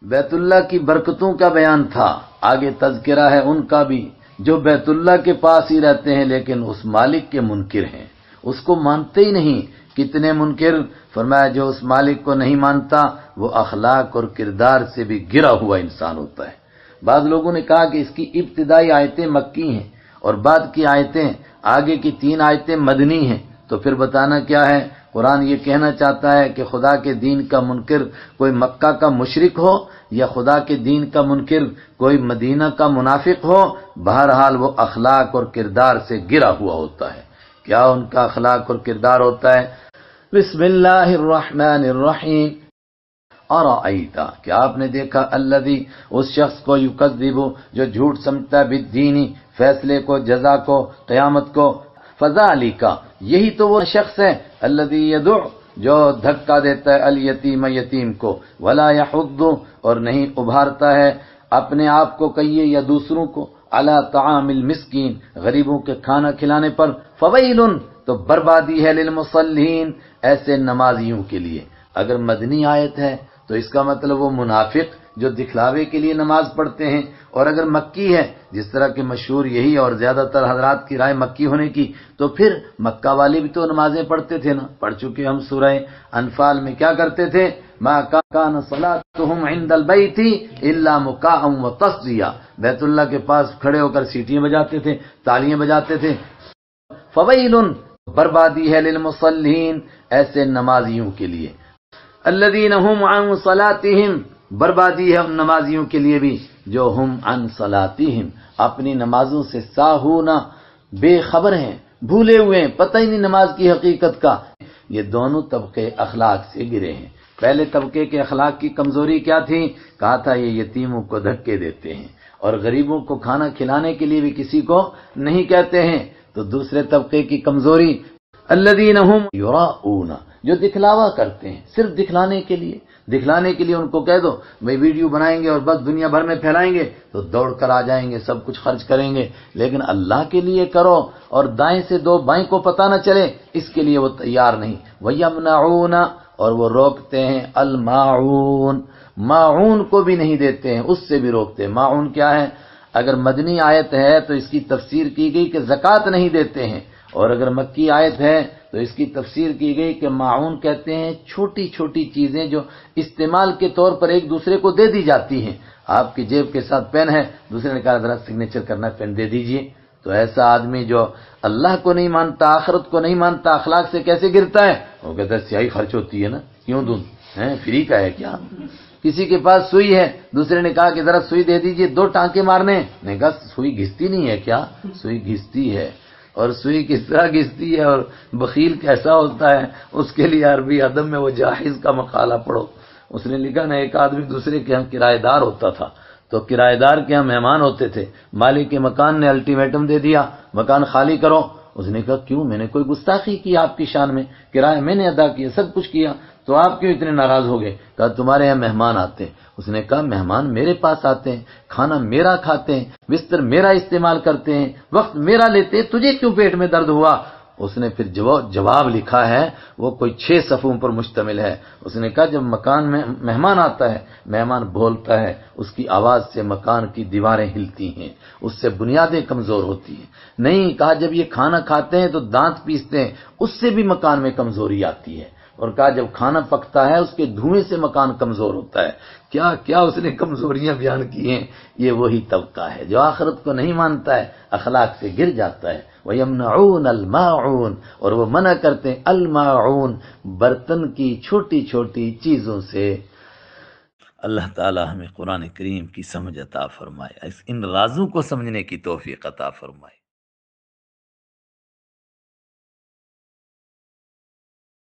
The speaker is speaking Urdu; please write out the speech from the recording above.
بیت اللہ کی برکتوں کا بیان تھا، آگے تذکرہ ہے ان کا بھی جو بیت اللہ کے پاس ہی رہتے ہیں لیکن اس مالک کے منکر ہیں، اس کو مانتے ہی نہیں۔ کتنے منکر؟ فرمایا جو اس مالک کو نہیں مانتا وہ اخلاق اور کردار سے بھی گرا ہوا انسان ہوتا ہے۔ بعض لوگوں نے کہا کہ اس کی ابتدائی آیتیں مکی ہیں اور بعد کی آیتیں، آگے کی 3 آیتیں مدنی ہیں، تو پھر بتانا کیا ہے؟ قرآن یہ کہنا چاہتا ہے کہ خدا کے دین کا منکر کوئی مکہ کا مشرک ہو یا خدا کے دین کا منکر کوئی مدینہ کا منافق ہو، بہرحال وہ اخلاق اور کردار سے گرا ہوا ہوتا ہے۔ کیا ان کا اخلاق اور کردار ہوتا ہے؟ بسم اللہ الرحمن الرحیم۔ ارأیت، کیا آپ نے دیکھا، الذی، اس شخص کو، یکذب، جو جھوٹ سمجھتا ہے، بالدین، فیصلے کو، جزا کو، قیامت کو، فذالک، یہی تو وہ شخص ہے، الذی یدع، جو دھکا دیتا ہے، الیتیم، یتیم کو، ولا یحض، اور نہیں ابھارتا ہے اپنے آپ کو کہیے یا دوسروں کو، علی طعام المسکین، غریبوں کے کھانا کھلانے پر، فویل، تو بربادی ہے، للمصلین، ایسے نمازیوں کے لیے۔ اگر مدنی آیت ہے تو اس کا مطلب وہ منافق جو دکھلاوے کے لیے نماز پڑھتے ہیں، اور اگر مکی ہے، جس طرح کہ مشہور یہی اور زیادہ تر حضرات کی رائے مکی ہونے کی، تو پھر مکہ والے بھی تو نمازیں پڑھتے تھے نا، پڑھ چکے ہم سورہ انفال میں، کیا کرتے تھے؟ ما کان صلاتهم عند البیت الا مکاء وتصدیہ، بیت اللہ کے پاس کھڑے ہو کر سیٹیاں بجاتے تھے، تالیاں بجاتے تھے۔ فویل، بربادی ہے، للمصلین، ایسے نمازیوں کے لیے، الذین هم عن صلاتهم، بربادی ہے ان نمازیوں کے لیے بھی جو ہم عن صلاتهم، اپنی نمازوں سے ساہون، بے خبر ہیں، بھولے ہوئے ہیں، پتہ ہی نہیں نماز کی حقیقت کا۔ یہ دونوں طبقے اخلاق سے گرے ہیں۔ پہلے طبقے کے اخلاق کی کمزوری کیا تھی؟ کہا تھا یہ یتیموں کو دھکے دیتے ہیں اور غریبوں کو کھانا کھلانے کے لیے بھی کسی کو نہیں کہتے ہیں۔ تو دوسرے طبقے کی کمزوری، الذین هم یراؤون، جو دکھلاوا کرتے ہیں، صرف دکھلانے کے لیے، دکھلانے کے لیے ان کو کہہ دو بھئی ویڈیو بنائیں گے اور بس دنیا بھر میں پھیلائیں گے تو دوڑ کر آ جائیں گے، سب کچھ خرچ کریں گے، لیکن اللہ کے لیے کرو اور دائیں سے 2 بائیں کو پتہ نہ چلے، اس کے لیے وہ تیار نہیں۔ وَيَمْنَعُونَ، اور وہ روکتے ہیں، الماعون، ماعون کو بھی نہیں دیتے ہیں، اس سے بھی روکتے ہیں۔ ماعون کیا ہے؟ اگر مدنی آیت ہے تو اس کی تفسیر کی گئی کہ زکوٰۃ نہیں دیتے ہیں، اور اگر مکی آیت ہے تو اس کی تفسیر کی گئی کہ معاون کہتے ہیں چھوٹی چھوٹی چیزیں جو استعمال کے طور پر ایک دوسرے کو دے دی جاتی ہیں۔ آپ کی جیب کے ساتھ پین ہے، دوسرے نے کہا ذرا سگنیچر کرنا ہے، پین دے دیجئے۔ تو ایسا آدمی جو اللہ کو نہیں مانتا، آخرت کو نہیں مانتا، اخلاق سے کیسے گرتا ہے؟ وہ کہتا ہے سیاہی خرچ ہوتی ہے نا، کیوں دوں، فری کا ہے کیا؟ کسی کے پاس سوئی ہے، دوسرے نے کہا کہ ذرا سوئی دے دیجئے، 2 ٹانکے مارنے، نے کہا سوئی گھستی نہیں ہے کیا؟ سوئی گھستی ہے، اور سوئی کس طرح گھستی ہے اور بخیل کیسا ہوتا ہے، اس کے لیے عربی ادب میں وہ جاحظ کا مقالہ پڑھو۔ اس نے لکھا نا، ایک آدمی دوسرے کے ہاں کرایہ دار ہوتا تھا، تو کرایہ دار کے ہاں مہمان ہوتے تھے، مالک کے مکان نے الٹیمیٹم دے دیا مکان خالی کرو۔ اس نے کہا کیوں، میں نے کوئی گستاخی کی آپ کی شان میں، کرایہ میں نے ادا کیا، سب کچھ کیا، تو آپ کیوں اتنے ناراض ہو گئے؟ کہا تمہارے یہاں مہمان آتے ہیں۔ اس نے کہا مہمان میرے پاس آتے ہیں، کھانا میرا کھاتے ہیں، بستر میرا استعمال کرتے ہیں، وقت میرا لیتے ہیں، تجھے کیوں پیٹ میں درد ہوا؟ اس نے پھر جواب لکھا ہے، وہ کوئی 6 صفوں پر مشتمل ہے۔ اس نے کہا جب مکان میں مہمان آتا ہے، مہمان بولتا ہے، اس کی آواز سے مکان کی دیواریں ہلتی ہیں، اس سے بنیادیں کمزور ہوتی ہیں۔ نہیں، کہا جب یہ کھانا کھاتے ہیں تو دانت پیستے ہیں، اس سے بھی مکان میں کمزوری آتی ہے۔ اور کہا جب کھانا پکتا ہے اس کے دھوئیں سے مکان کمزور ہوتا ہے۔ کیا کیا اس نے کمزوریاں بیان کی ہیں۔ یہ وہی طبقہ ہے جو آخرت کو نہیں مانتا ہے، اخلاق سے گر جاتا ہے۔ وَيَمْنَعُونَ الْمَاعُونَ، اور وہ منع کرتے ہیں الماعون، برتن کی چھوٹی چھوٹی چیزوں سے۔ اللہ تعالی ہمیں قرآن کریم کی سمجھ عطا فرمائے، ان رازوں کو سمجھنے کی توفیق عطا فرمائے۔